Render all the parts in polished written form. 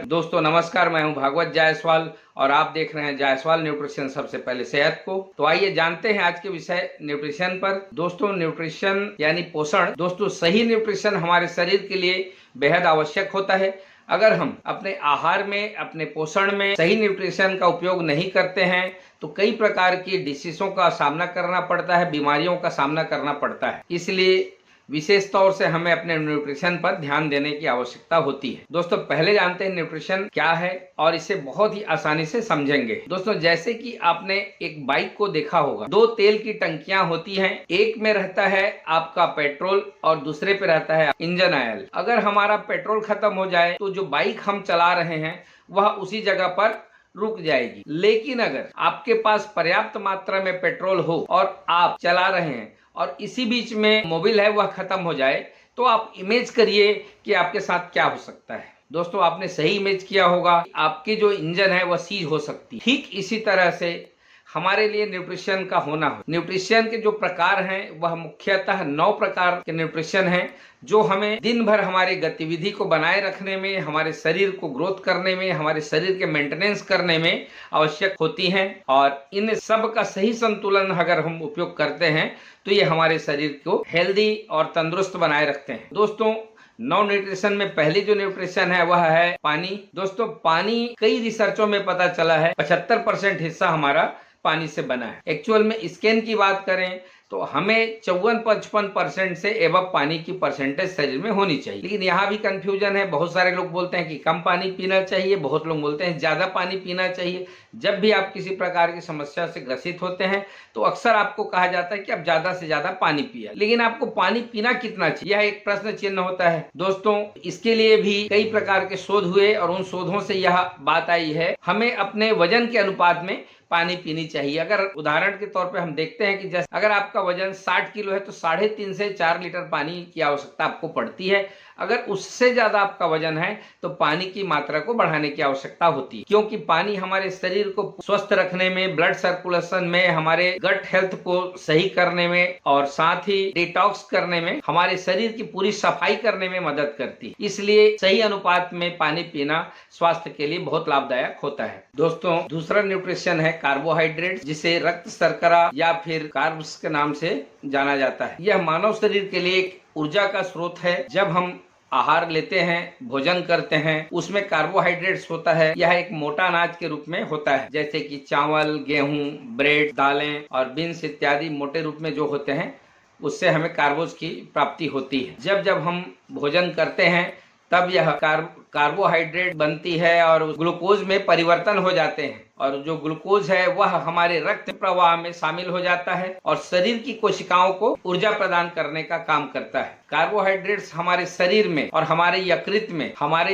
दोस्तों नमस्कार, मैं हूं भागवत जायसवाल और आप देख रहे हैं जायसवाल न्यूट्रिशन, सबसे पहले सेहत को। तो आइए जानते हैं आज के विषय न्यूट्रिशन पर। दोस्तों न्यूट्रिशन यानी पोषण। दोस्तों सही न्यूट्रिशन हमारे शरीर के लिए बेहद आवश्यक होता है। अगर हम अपने आहार में, अपने पोषण में सही न्यूट्रिशन का उपयोग नहीं करते हैं तो कई प्रकार की डिसीजों का सामना करना पड़ता है, बीमारियों का सामना करना पड़ता है। इसलिए विशेष तौर से हमें अपने न्यूट्रिशन पर ध्यान देने की आवश्यकता होती है। दोस्तों पहले जानते हैं न्यूट्रिशन क्या है और इसे बहुत ही आसानी से समझेंगे। दोस्तों जैसे कि आपने एक बाइक को देखा होगा, दो तेल की टंकियां होती हैं। एक में रहता है आपका पेट्रोल और दूसरे पे रहता है इंजन ऑयल। अगर हमारा पेट्रोल खत्म हो जाए तो जो बाइक हम चला रहे हैं वह उसी जगह पर रुक जाएगी। लेकिन अगर आपके पास पर्याप्त मात्रा में पेट्रोल हो और आप चला रहे हैं और इसी बीच में मोबिल है वह खत्म हो जाए, तो आप इमेज करिए कि आपके साथ क्या हो सकता है। दोस्तों आपने सही इमेज किया होगा, आपकी जो इंजन है वह सीज हो सकती है। ठीक इसी तरह से हमारे लिए न्यूट्रिशन का होना हो। न्यूट्रिशन के जो प्रकार हैं वह मुख्यतः 9 प्रकार के न्यूट्रिशन हैं, जो हमें दिन भर हमारी गतिविधि को बनाए रखने में, हमारे शरीर को ग्रोथ करने में, हमारे शरीर के मेंटेनेंस करने में आवश्यक होती हैं। और इन सब का सही संतुलन अगर हम उपयोग करते हैं तो ये हमारे शरीर को हेल्दी और तंदुरुस्त बनाए रखते हैं। दोस्तों 9 न्यूट्रिशन में पहली जो न्यूट्रिशन है वह है पानी। दोस्तों पानी, कई रिसर्चों में पता चला है 75% हिस्सा हमारा पानी से बना है। एक्चुअल में स्कैन की बात करें तो हमें 54-55% से एवं पानी की परसेंटेज शरीर में होनी चाहिए। लेकिन यहाँ भी कंफ्यूजन है। बहुत सारे लोग बोलते हैं कि कम पानी पीना चाहिए, बहुत लोग बोलते हैं ज्यादा पानी पीना चाहिए। जब भी आप किसी प्रकार की समस्या से ग्रसित होते हैं तो अक्सर आपको कहा जाता है कि आप ज्यादा से ज्यादा पानी पिए, लेकिन आपको पानी पीना कितना चाहिए, यह एक प्रश्न चिन्ह होता है। दोस्तों इसके लिए भी कई प्रकार के शोध हुए और उन शोधों से यह बात आई है, हमें अपने वजन के अनुपात में पानी पीनी चाहिए। अगर उदाहरण के तौर पे हम देखते हैं कि जैसे अगर आपका वजन 60 किलो है तो 3.5 से 4 लीटर पानी की आवश्यकता आपको पड़ती है। अगर उससे ज्यादा आपका वजन है तो पानी की मात्रा को बढ़ाने की आवश्यकता होती है, क्योंकि पानी हमारे शरीर को स्वस्थ रखने में, ब्लड सर्कुलेशन में, हमारे गट हेल्थ को सही करने में और साथ ही डिटॉक्स करने में, हमारे शरीर की पूरी सफाई करने में मदद करती है। इसलिए सही अनुपात में पानी पीना स्वास्थ्य के लिए बहुत लाभदायक होता है। दोस्तों दूसरा न्यूट्रिशन है कार्बोहाइड्रेट, जिसे रक्त शर्करा या फिर कार्ब्स के नाम से जाना जाता है। यह मानव शरीर के लिए एक ऊर्जा का स्रोत है। जब हम आहार लेते हैं, भोजन करते हैं, उसमें कार्बोहाइड्रेट्स होता है। यह एक मोटा अनाज के रूप में होता है, जैसे कि चावल, गेहूं, ब्रेड, दालें और बीन्स इत्यादि मोटे रूप में जो होते हैं, उससे हमें कार्बोज की प्राप्ति होती है। जब जब हम भोजन करते हैं तब यह कार्बोहाइड्रेट बनती है और ग्लूकोज में परिवर्तन हो जाते हैं, और जो ग्लूकोज है वह हमारे रक्त प्रवाह में शामिल हो जाता है और शरीर की कोशिकाओं को ऊर्जा प्रदान करने का काम करता है। कार्बोहाइड्रेट्स हमारे शरीर में और हमारे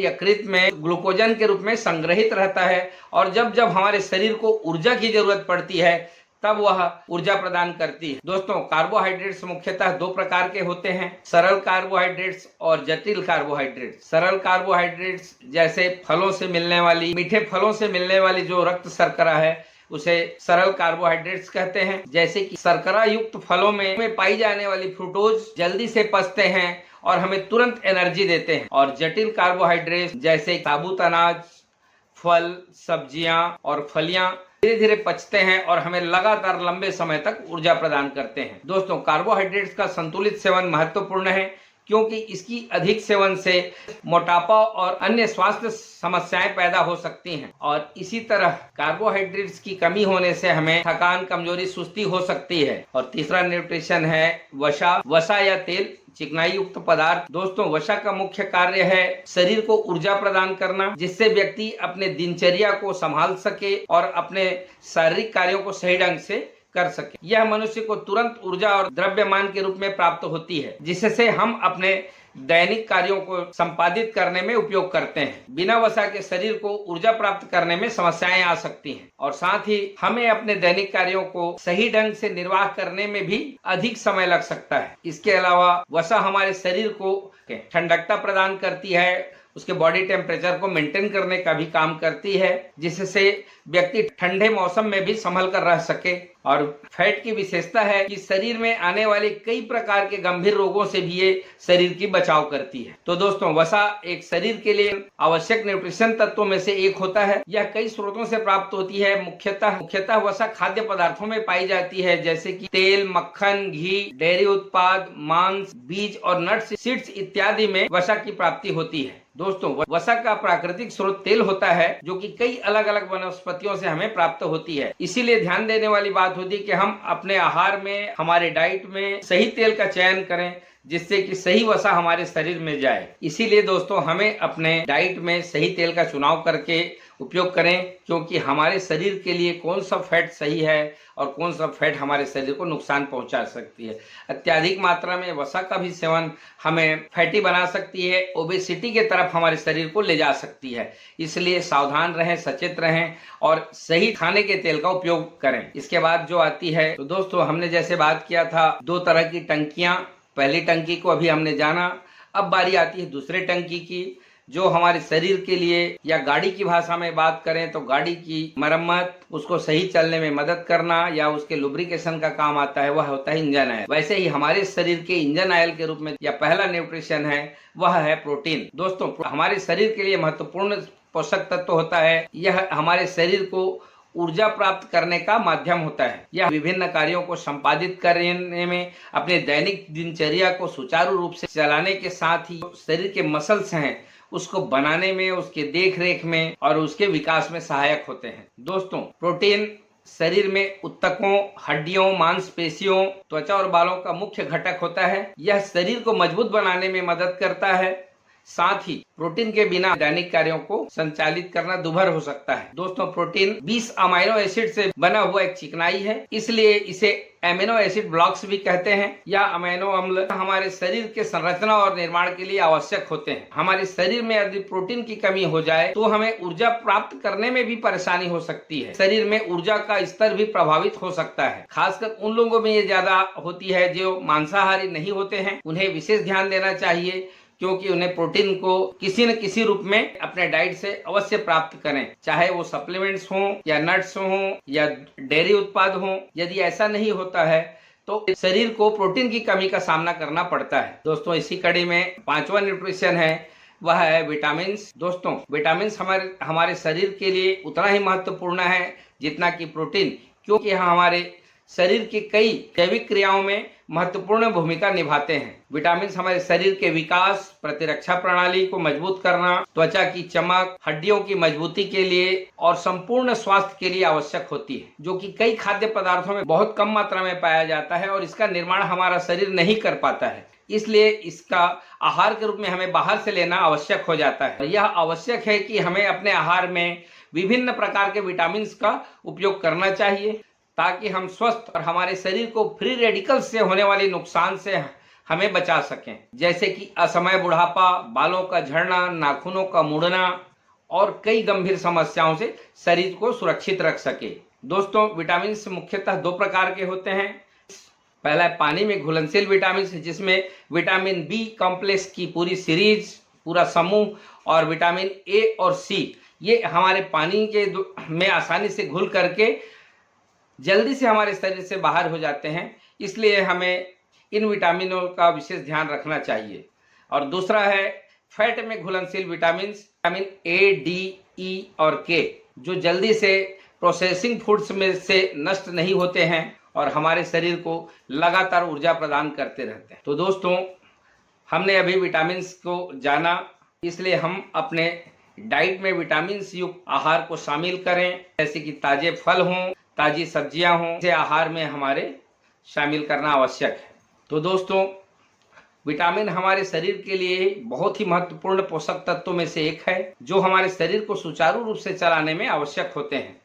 यकृत में ग्लूकोजन के रूप में संग्रहित रहता है, और जब जब हमारे शरीर को ऊर्जा की जरूरत पड़ती है तब वह ऊर्जा प्रदान करती है। दोस्तों कार्बोहाइड्रेट्स मुख्यतः 2 प्रकार के होते हैं, सरल कार्बोहाइड्रेट्स और जटिल कार्बोहाइड्रेट्स। सरल कार्बोहाइड्रेट्स जैसे फलों से मिलने वाली, मीठे फलों से मिलने वाली जो रक्त शर्करा है उसे सरल कार्बोहाइड्रेट्स कहते हैं। जैसे कि शर्करा युक्त फलों में पाई जाने वाली फ्रूक्टोज जल्दी से पचते हैं और हमें तुरंत एनर्जी देते हैं। और जटिल कार्बोहाइड्रेट्स जैसे साबुत अनाज, फल, सब्जियां और फलियां धीरे धीरे पचते हैं और हमें लगातार लंबे समय तक ऊर्जा प्रदान करते हैं। दोस्तों कार्बोहाइड्रेट्स का संतुलित सेवन महत्वपूर्ण है, क्योंकि इसकी अधिक सेवन से मोटापा और अन्य स्वास्थ्य समस्याएं पैदा हो सकती हैं। और इसी तरह कार्बोहाइड्रेट्स की कमी होने से हमें थकान, कमजोरी, सुस्ती हो सकती है। और तीसरा न्यूट्रिशन है वसा या तेल, चिकनाई युक्त पदार्थ। दोस्तों वसा का मुख्य कार्य है शरीर को ऊर्जा प्रदान करना, जिससे व्यक्ति अपने दिनचर्या को संभाल सके और अपने शारीरिक कार्यों को सही ढंग से कर सके। यह मनुष्य को तुरंत ऊर्जा और द्रव्यमान के रूप में प्राप्त होती है, जिससे हम अपने दैनिक कार्यों को संपादित करने में उपयोग करते हैं। बिना वसा के शरीर को ऊर्जा प्राप्त करने में समस्याएं आ सकती हैं, और साथ ही हमें अपने दैनिक कार्यों को सही ढंग से निर्वाह करने में भी अधिक समय लग सकता है। इसके अलावा वसा हमारे शरीर को ठंडकता प्रदान करती है, उसके बॉडी टेम्परेचर को मेंटेन करने का भी काम करती है, जिससे व्यक्ति ठंडे मौसम में भी संभल कर रह सके। और फैट की विशेषता है कि शरीर में आने वाले कई प्रकार के गंभीर रोगों से भी ये शरीर की बचाव करती है। तो दोस्तों, वसा एक शरीर के लिए आवश्यक न्यूट्रिशन तत्वों में से एक होता है। यह कई स्रोतों से प्राप्त होती है। मुख्यतः वसा खाद्य पदार्थों में पाई जाती है, जैसे कि तेल, मक्खन, घी, डेयरी उत्पाद, मांस, बीज और नट्स, सीड्स इत्यादि में वसा की प्राप्ति होती है। दोस्तों, वसा का प्राकृतिक स्रोत तेल होता है, जो कि कई अलग अलग वनस्पतियों से हमें प्राप्त होती है। इसीलिए ध्यान देने वाली बात होती है कि हम अपने आहार में, हमारे डाइट में सही तेल का चयन करें, जिससे कि सही वसा हमारे शरीर में जाए। इसीलिए दोस्तों, हमें अपने डाइट में सही तेल का चुनाव करके उपयोग करें, क्योंकि हमारे शरीर के लिए कौन सा फैट सही है और कौन सा फैट हमारे शरीर को नुकसान पहुंचा सकती है। अत्यधिक मात्रा में वसा का भी सेवन हमें फैटी बना सकती है, ओबेसिटी के तरफ हमारे शरीर को ले जा सकती है। इसलिए सावधान रहें, सचेत रहें और सही खाने के तेल का उपयोग करें। इसके बाद जो आती है, तो दोस्तों, हमने जैसे बात किया था 2 तरह की टंकियां, पहली टंकी को अभी हमने जाना। अब बारी आती है दूसरे टंकी की, जो हमारे शरीर के लिए, या गाड़ी की भाषा में बात करें तो गाड़ी की मरम्मत, उसको सही चलने में मदद करना या उसके लुब्रिकेशन का काम आता है, वह होता है इंजन ऑयल। वैसे ही हमारे शरीर के इंजन ऑयल के रूप में या पहला न्यूट्रिशन है वह है प्रोटीन। दोस्तों, हमारे शरीर के लिए महत्वपूर्ण पोषक तत्व होता है। यह हमारे शरीर को ऊर्जा प्राप्त करने का माध्यम होता है। यह विभिन्न कार्यों को संपादित करने में, अपने दैनिक दिनचर्या को सुचारू रूप से चलाने के साथ ही शरीर के मसल्स हैं उसको बनाने में, उसके देख रेख में और उसके विकास में सहायक होते हैं। दोस्तों, प्रोटीन शरीर में ऊतकों, हड्डियों, मांसपेशियों, त्वचा और बालों का मुख्य घटक होता है। यह शरीर को मजबूत बनाने में मदद करता है। साथ ही प्रोटीन के बिना दैनिक कार्यों को संचालित करना दुभर हो सकता है। दोस्तों, प्रोटीन 20 अमीनो एसिड से बना हुआ एक चिकनाई है, इसलिए इसे एमिनो एसिड ब्लॉक्स भी कहते हैं। यह अमीनो अम्ल हमारे शरीर के संरचना और निर्माण के लिए आवश्यक होते हैं। हमारे शरीर में यदि प्रोटीन की कमी हो जाए तो हमें ऊर्जा प्राप्त करने में भी परेशानी हो सकती है। शरीर में ऊर्जा का स्तर भी प्रभावित हो सकता है। खासकर उन लोगों में ये ज्यादा होती है जो मांसाहारी नहीं होते हैं। उन्हें विशेष ध्यान देना चाहिए, क्योंकि उन्हें प्रोटीन को किसी न किसी रूप में अपने डाइट से अवश्य प्राप्त करें, चाहे वो सप्लीमेंट्स हों या नट्स हों या डेयरी उत्पाद हों। यदि ऐसा नहीं होता है तो शरीर को प्रोटीन की कमी का सामना करना पड़ता है। दोस्तों, इसी कड़ी में 5वां न्यूट्रिशन है, वह है विटामिन। दोस्तों, विटामिन हमारे शरीर के लिए उतना ही महत्वपूर्ण है जितना कि प्रोटीन, क्योंकि यह हमारे शरीर की कई जैविक क्रियाओं में महत्वपूर्ण भूमिका निभाते हैं। विटामिन हमारे शरीर के विकास, प्रतिरक्षा प्रणाली को मजबूत करना, त्वचा की चमक, हड्डियों की मजबूती के लिए और संपूर्ण स्वास्थ्य के लिए आवश्यक होती है, जो कि कई खाद्य पदार्थों में बहुत कम मात्रा में पाया जाता है और इसका निर्माण हमारा शरीर नहीं कर पाता है। इसलिए इसका आहार के रूप में हमें बाहर से लेना आवश्यक हो जाता है। यह आवश्यक है कि हमें अपने आहार में विभिन्न प्रकार के विटामिन का उपयोग करना चाहिए, ताकि हम स्वस्थ और हमारे शरीर को फ्री रेडिकल्स से होने वाले नुकसान से हमें बचा सकें, जैसे कि असमय बुढ़ापा, बालों का झड़ना, नाखूनों का मुड़ना और कई गंभीर समस्याओं से शरीर को सुरक्षित रख सके। दोस्तों, विटामिन मुख्यतः 2 प्रकार के होते हैं। पहला है पानी में घुलनशील विटामिन, जिसमें विटामिन बी कॉम्प्लेक्स की पूरी सीरीज, पूरा समूह, और विटामिन ए और सी, ये हमारे पानी के में आसानी से घुल करके जल्दी से हमारे शरीर से बाहर हो जाते हैं। इसलिए हमें इन विटामिनों का विशेष ध्यान रखना चाहिए। और दूसरा है फैट में घुलनशील विटामिन ए, डी, ई और के, जो जल्दी से प्रोसेसिंग फूड्स में से नष्ट नहीं होते हैं और हमारे शरीर को लगातार ऊर्जा प्रदान करते रहते हैं। तो दोस्तों, हमने अभी विटामिन को जाना, इसलिए हम अपने डाइट में विटामिन युक्त आहार को शामिल करें, जैसे कि ताजे फल हों, ताजी सब्जियां हों, इसे आहार में हमारे शामिल करना आवश्यक है। तो दोस्तों, विटामिन हमारे शरीर के लिए बहुत ही महत्वपूर्ण पोषक तत्वों में से एक है, जो हमारे शरीर को सुचारू रूप से चलाने में आवश्यक होते हैं।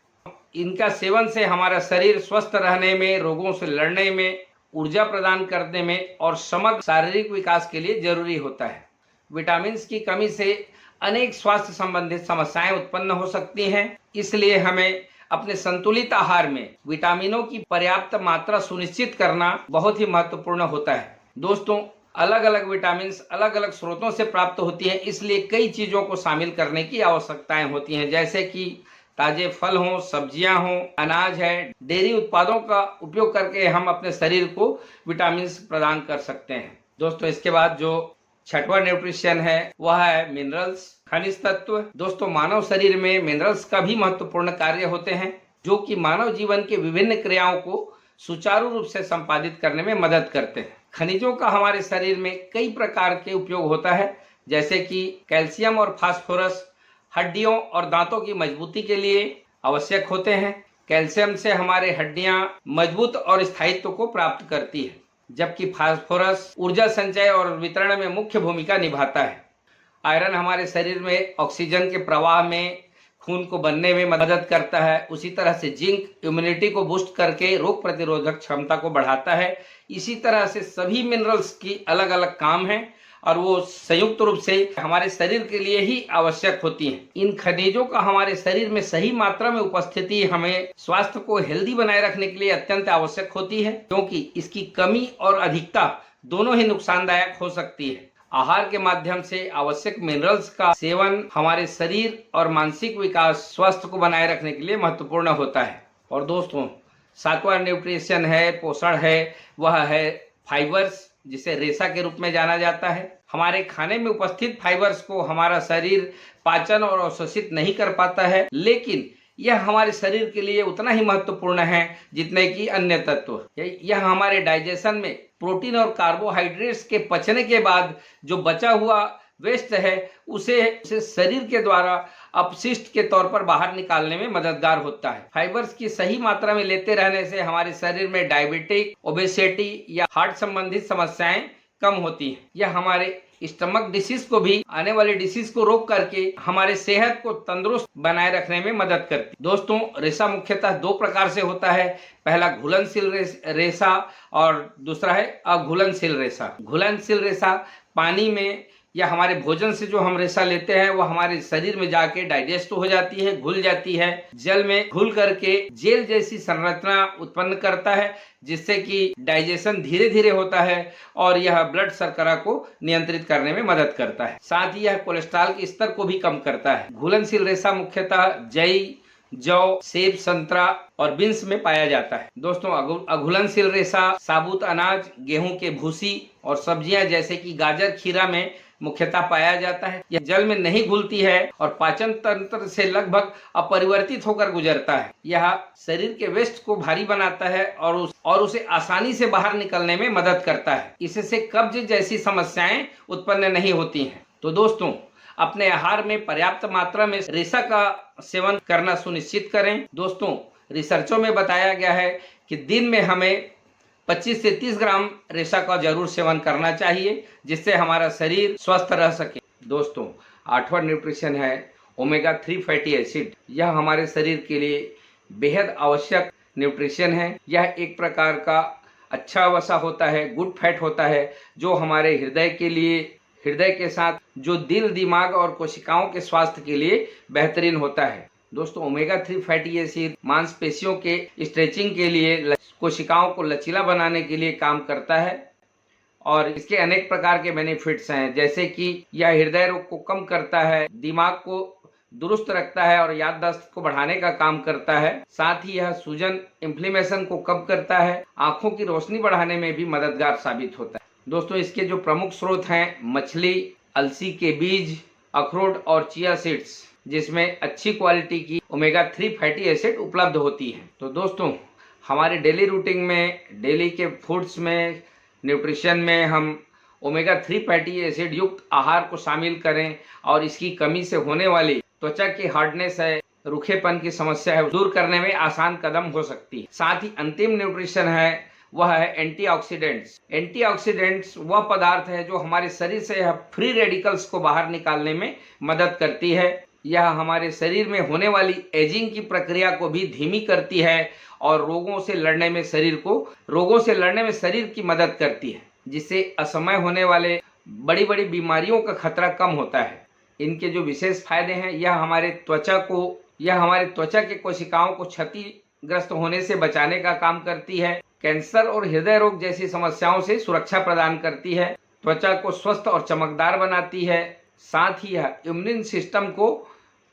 इनका सेवन से हमारा शरीर स्वस्थ रहने में, रोगों से लड़ने में, ऊर्जा प्रदान करने में और समग्र शारीरिक विकास के लिए जरूरी होता है। विटामिन की कमी से अनेक स्वास्थ्य संबंधित समस्याएं उत्पन्न हो सकती हैं, इसलिए हमें अपने संतुलित आहार में विटामिनों की पर्याप्त मात्रा सुनिश्चित करना बहुत ही महत्वपूर्ण होता है। दोस्तों, अलग अलग विटामिन अलग अलग स्रोतों से प्राप्त होती हैं, इसलिए कई चीज़ों को शामिल करने की आवश्यकताएं होती हैं, जैसे कि ताजे फल हों, सब्जियां हों, अनाज है, डेयरी उत्पादों का उपयोग करके हम अपने शरीर को विटामिन प्रदान कर सकते हैं। दोस्तों इसके बाद जो छठवां न्यूट्रिशन है वह है मिनरल्स, खनिज तत्व। दोस्तों मानव शरीर में मिनरल्स का भी महत्वपूर्ण कार्य होते हैं, जो कि मानव जीवन के विभिन्न क्रियाओं को सुचारू रूप से संपादित करने में मदद करते हैं। खनिजों का हमारे शरीर में कई प्रकार के उपयोग होता है, जैसे कि कैल्शियम और फास्फोरस हड्डियों और दांतों की मजबूती के लिए आवश्यक होते हैं। कैल्शियम से हमारे हड्डियां मजबूत और स्थायित्व को प्राप्त करती है, जबकि फास्फोरस ऊर्जा संचय और वितरण में मुख्य भूमिका निभाता है। आयरन हमारे शरीर में ऑक्सीजन के प्रवाह में खून को बनने में मदद करता है। उसी तरह से जिंक इम्यूनिटी को बूस्ट करके रोग प्रतिरोधक क्षमता को बढ़ाता है। इसी तरह से सभी मिनरल्स की अलग अलग काम है और वो संयुक्त रूप से हमारे शरीर के लिए ही आवश्यक होती हैं। इन खनिजों का हमारे शरीर में सही मात्रा में उपस्थिति हमें स्वास्थ्य को हेल्दी बनाए रखने के लिए अत्यंत आवश्यक होती है, क्योंकि इसकी कमी और अधिकता दोनों ही नुकसानदायक हो सकती है। आहार के माध्यम से आवश्यक मिनरल्स का सेवन हमारे शरीर और मानसिक विकास स्वास्थ्य को बनाए रखने के लिए महत्वपूर्ण होता है। और दोस्तों सातवां न्यूट्रिशन है, पोषण है, वह है फाइबर्स, जिसे रेशा के रूप में जाना जाता है। हमारे खाने में उपस्थित फाइबर्स को हमारा शरीर पाचन और अवशोषित नहीं कर पाता है, लेकिन यह हमारे शरीर के लिए उतना ही महत्वपूर्ण है जितने कि अन्य तत्व। यह हमारे डाइजेशन में प्रोटीन और कार्बोहाइड्रेट्स के पचने के बाद जो बचा हुआ वेस्ट है उसे शरीर के द्वारा अपशिष्ट के तौर पर बाहर निकालने में मददगार होता है। फाइबर्स की सही मात्रा में लेते रहने से हमारे शरीर में डायबिटिक, ओबेसिटी या हार्ट संबंधित समस्याएं कम होती हैं। यह हमारे स्टमक डिसीज को भी, आने वाले डिसीज को रोक करके हमारे सेहत को तंदुरुस्त बनाए रखने में मदद करती है। दोस्तों रेशा मुख्यतः दो प्रकार से होता है, पहला घुलनशील रेशा और दूसरा है अघुलनशील रेशा। घुलनशील रेशा पानी में या हमारे भोजन से जो हम रेशा लेते हैं वो हमारे शरीर में जाके डाइजेस्ट हो जाती है, घुल जाती है, जल में घुल करके जेल जैसी संरचना उत्पन्न करता है, जिससे कि डाइजेशन धीरे धीरे होता है और यह ब्लड शर्करा को नियंत्रित करने में मदद करता है। साथ ही यह कोलेस्ट्रॉल के स्तर को भी कम करता है। घुलनशील रेशा मुख्यतः जई, जौ, सेब, संतरा और बीन्स में पाया जाता है। दोस्तों अघुलनशील रेशा साबुत अनाज, गेहूं के भूसी और सब्जियां जैसे कि गाजर, खीरा में मुख्यतः पाया जाता है। यह जल में नहीं घुलती है और पाचन तंत्र से लगभग अपरिवर्तित होकर गुजरता है। यह शरीर के वेस्ट को भारी बनाता है और उसे आसानी से बाहर निकलने में मदद करता है। इससे कब्ज जैसी समस्याएं उत्पन्न नहीं होती हैं। तो दोस्तों अपने आहार में पर्याप्त मात्रा में रेशा का सेवन करना सुनिश्चित करें। दोस्तों रिसर्चों में बताया गया है कि दिन में हमें 25 से 30 ग्राम रेशा का जरूर सेवन करना चाहिए, जिससे हमारा शरीर स्वस्थ रह सके। दोस्तों आठवां न्यूट्रिशन है ओमेगा 3 फैटी एसिड। यह हमारे शरीर के लिए बेहद आवश्यक न्यूट्रिशन है। यह एक प्रकार का अच्छा वसा होता है, गुड फैट होता है, जो हमारे हृदय के साथ जो दिल, दिमाग और कोशिकाओं के स्वास्थ्य के लिए बेहतरीन होता है। दोस्तों ओमेगा 3 फैटी एसिड मांसपेशियों के स्ट्रेचिंग के लिए, कोशिकाओं को लचीला बनाने के लिए काम करता है और इसके अनेक प्रकार के बेनिफिट्स हैं, जैसे कि यह हृदय रोग को कम करता है, दिमाग को दुरुस्त रखता है और याददाश्त को बढ़ाने का काम करता है। साथ ही यह सूजन, इन्फ्लेमेशन को कम करता है, आंखों की रोशनी बढ़ाने में भी मददगार साबित होता है। दोस्तों इसके जो प्रमुख स्रोत हैं मछली, अलसी के बीज, अखरोट और चिया सीड्स, जिसमें अच्छी क्वालिटी की ओमेगा 3 फैटी एसिड उपलब्ध होती है। तो दोस्तों हमारे डेली रूटीन में, डेली के फूड्स में, न्यूट्रिशन में हम ओमेगा 3 फैटी एसिड युक्त आहार को शामिल करें और इसकी कमी से होने वाली त्वचा की हार्डनेस है, रूखेपन की समस्या है, दूर करने में आसान कदम हो सकती है। साथ ही अंतिम न्यूट्रिशन है वह है एंटीऑक्सीडेंट्स। एंटीऑक्सीडेंट्स वह पदार्थ है जो हमारे शरीर से फ्री रेडिकल्स को बाहर निकालने में मदद करती है। यह हमारे शरीर में होने वाली एजिंग की प्रक्रिया को भी धीमी करती है और रोगों से लड़ने में शरीर की मदद करती है, जिससे असमय होने वाले बड़ी बड़ी बीमारियों का खतरा कम होता है। इनके जो विशेष फायदे हैं, यह हमारे त्वचा के कोशिकाओं को क्षतिग्रस्त होने से बचाने का काम करती है, कैंसर और हृदय रोग जैसी समस्याओं से सुरक्षा प्रदान करती है, त्वचा को स्वस्थ और चमकदार बनाती है, साथ ही यह इम्यून सिस्टम को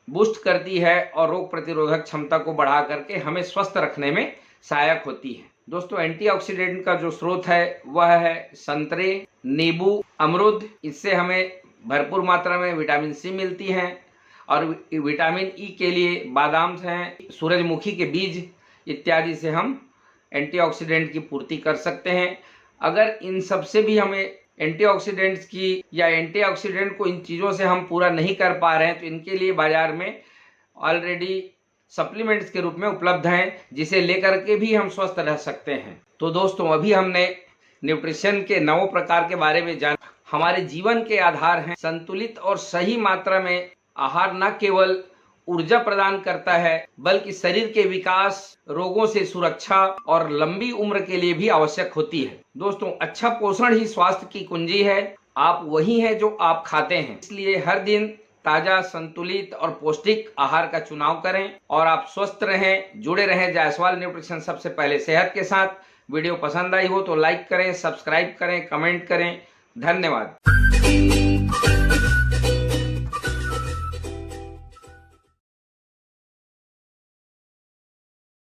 बूस्ट करती है और रोग प्रतिरोधक क्षमता को बढ़ा करके हमें स्वस्थ रखने में सहायक होती है। दोस्तों, एंटीऑक्सीडेंट का जो स्रोत है वह है संतरे, नींबू, अमरूद। इससे हमें भरपूर मात्रा में विटामिन सी मिलती है और विटामिन ई के लिए बादाम हैं, सूरजमुखी के बीज इत्यादि से हम एंटीऑक्सीडेंट की पूर्ति कर सकते हैं। अगर इन सब से भी हमें एंटीऑक्सीडेंट्स की या एंटीऑक्सीडेंट को इन चीज़ों से हम पूरा नहीं कर पा रहे हैं तो इनके लिए बाजार में ऑलरेडी सप्लीमेंट्स के रूप में उपलब्ध हैं, जिसे लेकर के भी हम स्वस्थ रह सकते हैं। तो दोस्तों, अभी हमने न्यूट्रिशन के 9 प्रकार के बारे में जाना। हमारे जीवन के आधार हैं। संतुलित और सही मात्रा में आहार न केवल ऊर्जा प्रदान करता है बल्कि शरीर के विकास, रोगों से सुरक्षा और लंबी उम्र के लिए भी आवश्यक होती है। दोस्तों, अच्छा पोषण ही स्वास्थ्य की कुंजी है। आप वही हैं जो आप खाते हैं, इसलिए हर दिन ताजा, संतुलित और पौष्टिक आहार का चुनाव करें और आप स्वस्थ रहें, जुड़े रहें जायसवाल न्यूट्रिशन सबसे पहले सेहत के साथ। वीडियो पसंद आई हो तो लाइक करें, सब्सक्राइब करें, कमेंट करें। धन्यवाद।